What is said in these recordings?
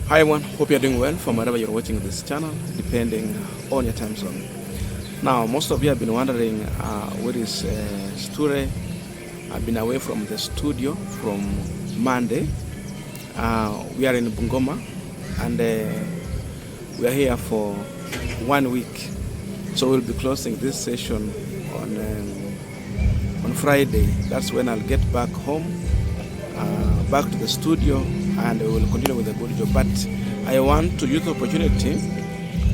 Hi everyone, hope you're doing well from wherever you're watching this channel, depending on your time zone. Now, most of you have been wondering where is Sture. I've been away from the studio from Monday. We are in Bungoma and we are here for 1 week. So we'll be closing this session on Friday. That's when I'll get back home, back to the studio, and we will continue with the good job. But I want to use the opportunity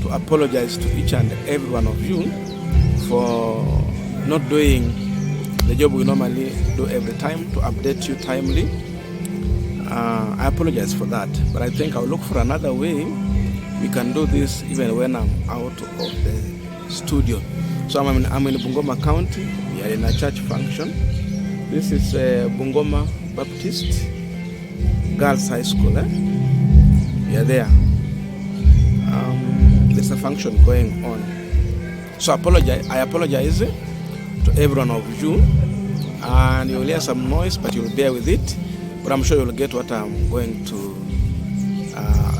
to apologize to each and every one of you for not doing the job we normally do every time, to update you timely. I apologize for that, but I think I'll look for another way we can do this even when I'm out of the studio. So I'm in Bungoma County. We are in a church function. This is Bungoma Baptist Girls High School. We are there. There's a function going on. So I apologize to every one of you, and you'll hear some noise, but you'll bear with it. But I'm sure you'll get what I'm going to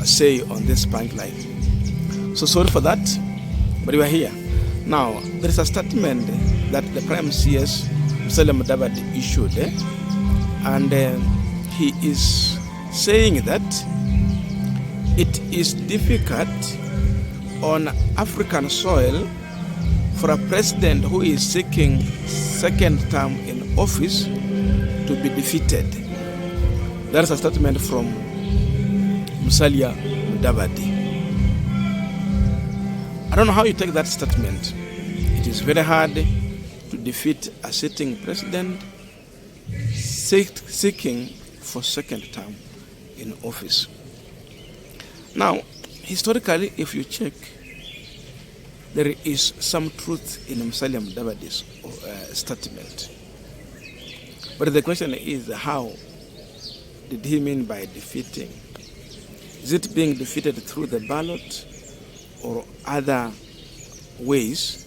say on this punchline. So sorry for that, but we are here. Now, there is a statement that the Prime CS, Musalia Mudavadi, issued, and he is saying that it is difficult on African soil for a president who is seeking second term in office to be defeated. That is a statement from Musalia Mudavadi. I don't know how you take that statement. It is very hard to defeat a sitting president seeking for second term in office. Now, historically, if you check, there is some truth in Musalia Mudavadi's statement. But the question is, how did he mean by defeating? Is it being defeated through the ballot or other ways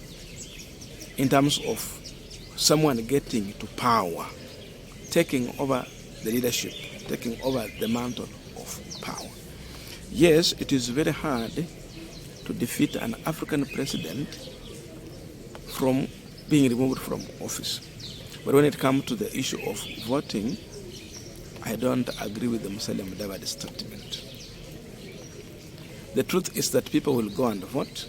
in terms of someone getting to power, taking over the leadership, taking over the mantle of power? Yes, it is very hard to defeat an African president from being removed from office. But when it comes to the issue of voting, I don't agree with the Musalia Mudavadi statement. The truth is that people will go and vote,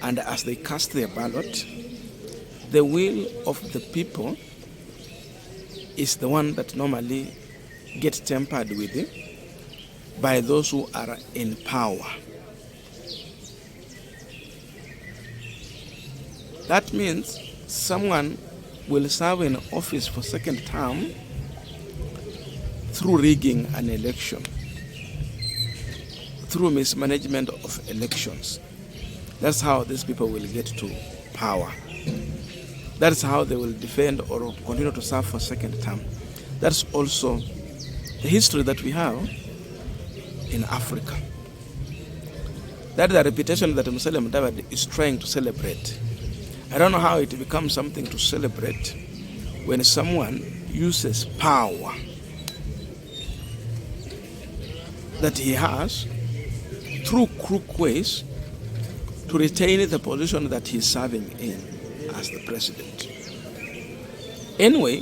and as they cast their ballot, the will of the people is the one that normally gets tempered with by those who are in power. That means someone will serve in office for second term through rigging an election, through mismanagement of elections. That's how these people will get to power. That's how they will defend or continue to serve for second term. That's also the history that we have in Africa. That is the reputation that Musalia Mudavadi is trying to celebrate. I don't know how it becomes something to celebrate when someone uses power that he has through crook ways to retain the position that he's serving in as the president. Anyway,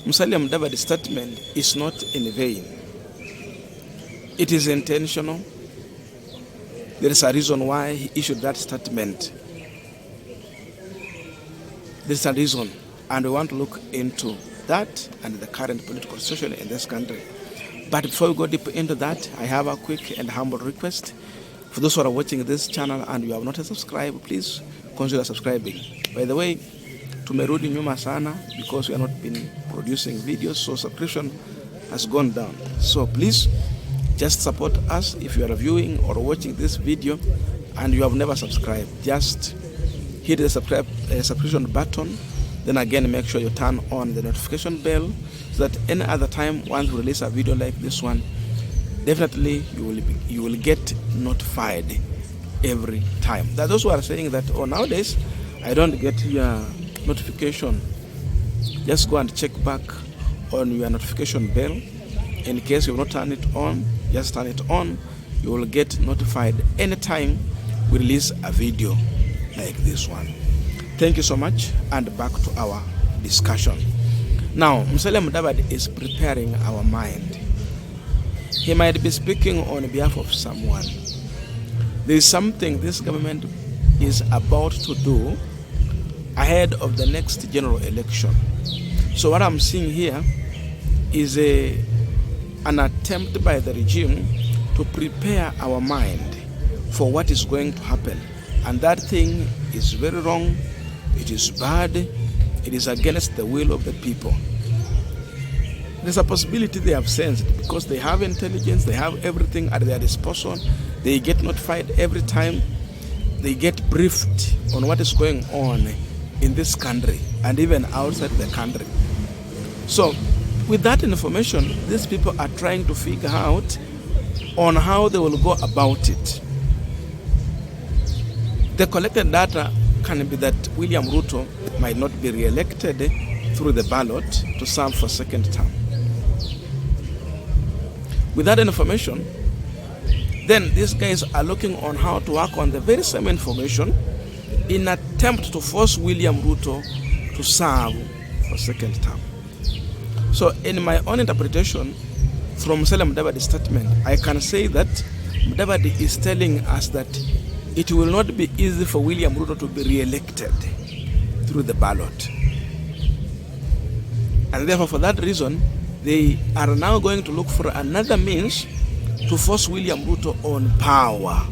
Musalia Mudavadi's statement is not in vain. It is intentional. There is a reason why he issued that statement. There's a reason, and we want to look into that and the current political situation in this country. But before we go deep into that, I have a quick and humble request. For those who are watching this channel and you have not subscribed, please consider subscribing. By the way, tumerudi nyuma sana because we have not been producing videos, so subscription has gone down. So please just support us. If you are viewing or watching this video and you have never subscribed, just hit the subscription button. Then again, make sure you turn on the notification bell so that any other time once we release a video like this one, definitely you will get notified every time. There are those who are saying that, oh, nowadays I don't get your notification. Just go and check back on your notification bell. In case you have not turned it on, Just turn it on. You will get notified anytime we release a video like this one. Thank you so much, and back to our discussion. Now, Musalia Mudavadi is preparing our mind. He might be speaking on behalf of someone. There is something this government is about to do ahead of the next general election. So what I'm seeing here is an attempt by the regime to prepare our mind for what is going to happen. And that thing is very wrong. It is bad. It is against the will of the people. There's a possibility they have sensed, because they have intelligence, they have everything at their disposal. They get notified every time. They get briefed on what is going on in this country and even outside the country. So with that information, these people are trying to figure out on how they will go about it. The collected data can be that William Ruto might not be re-elected through the ballot to serve for second term. With that information, then these guys are looking on how to work on the very same information in an attempt to force William Ruto to serve for second term. So in my own interpretation from Musalia Mudavadi's statement, I can say that Mudavadi is telling us that it will not be easy for William Ruto to be re-elected through the ballot. And therefore, for that reason, they are now going to look for another means to force William Ruto on power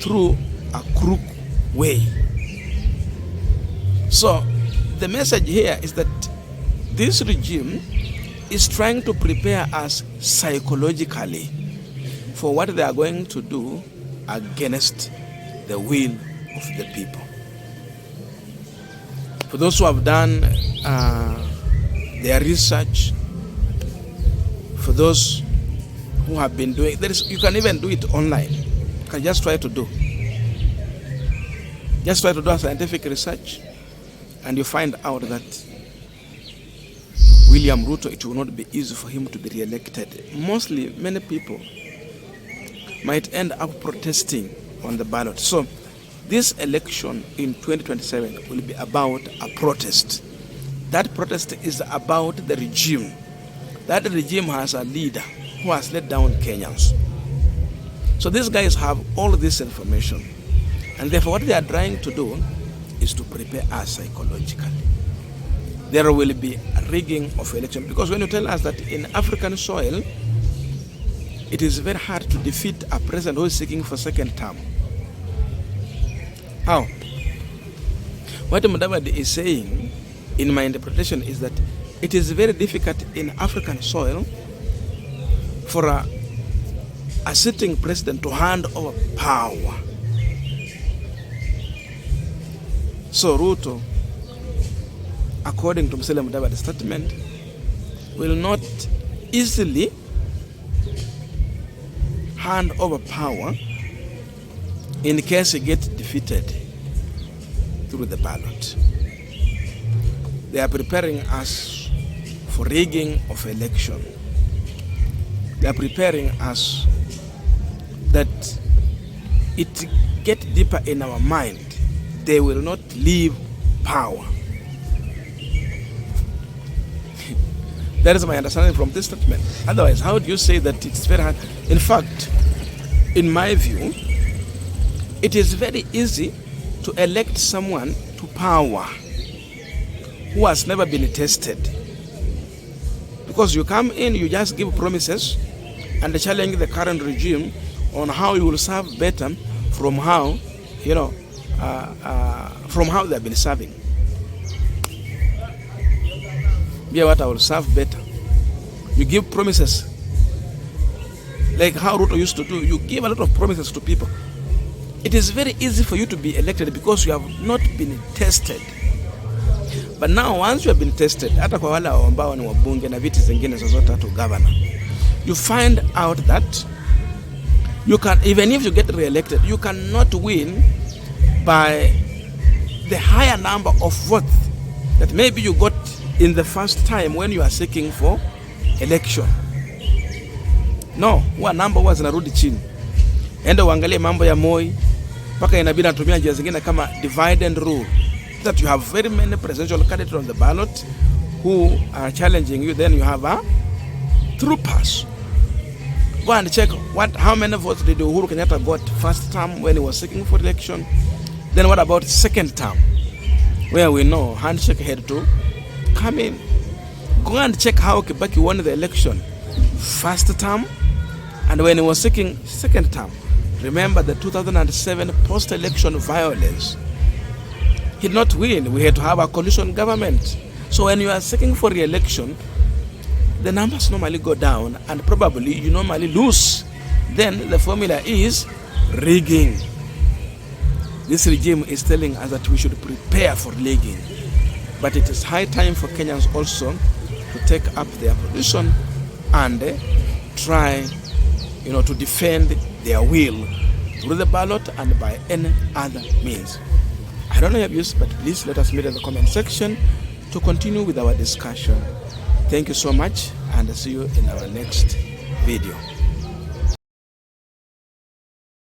through a crook way. So the message here is that this regime is trying to prepare us psychologically for what they are going to do against the will of the people. For those who have done their research, for those who have been doing, you can even do it online. You can just try to do a scientific research, and you find out that William Ruto, it will not be easy for him to be re-elected. Mostly, many people might end up protesting on the ballot. So this election in 2027 will be about a protest. That protest is about the regime. That regime has a leader who has let down Kenyans. So these guys have all this information. And therefore what they are trying to do is to prepare us psychologically. There will be a rigging of election. Because when you tell us that in African soil, it is very hard to defeat a president who is seeking for second term. How? What Mudavadi is saying, in my interpretation, is that it is very difficult in African soil for a sitting president to hand over power. So Ruto, according to Musalia Mudavadi's statement, will not easily hand over power in case he gets defeated through the ballot. They are preparing us for rigging of election. They are preparing us that it get deeper in our mind. They will not leave power. That is my understanding from this statement. Otherwise, how do you say that it's very hard? In fact, in my view, it is very easy to elect someone to power who has never been tested. Because you come in, you just give promises and challenge the current regime on how you will serve better from how, from how they have been serving. Yeah, what I will serve better. You give promises like how Ruto used to do. You give a lot of promises to people. It is very easy for you to be elected because you have not been tested. But now once you have been tested, hata kwa wale ambao ni wabunge na viti zingine zozote to governor, you find out that you can, even if you get re-elected, you cannot win by the higher number of votes that maybe you got in the first time when you are seeking for election. No, huwa namba huwa zinarudi chini. Enda uangalie mambo ya Moi, mpaka inabidi natumia njia zingine kama divide and rule, that you have very many presidential candidates on the ballot who are challenging you, then you have a through pass. Go and check how many votes did Uhuru Kenyatta got first term when he was seeking for election. Then what about second term, where we know handshake had to come in. Go and check how Kibaki won the election first term and when he was seeking second term. Remember the 2007 post-election violence. He did not win. We had to have a coalition government. So when you are seeking for re-election, the numbers normally go down and probably you normally lose. Then the formula is rigging. This regime is telling us that we should prepare for rigging. But it is high time for Kenyans also to take up their position and try, to defend their will through the ballot and by any other means. I don't know your views, but please let us meet in the comment section to continue with our discussion. Thank you so much, and see you in our next video.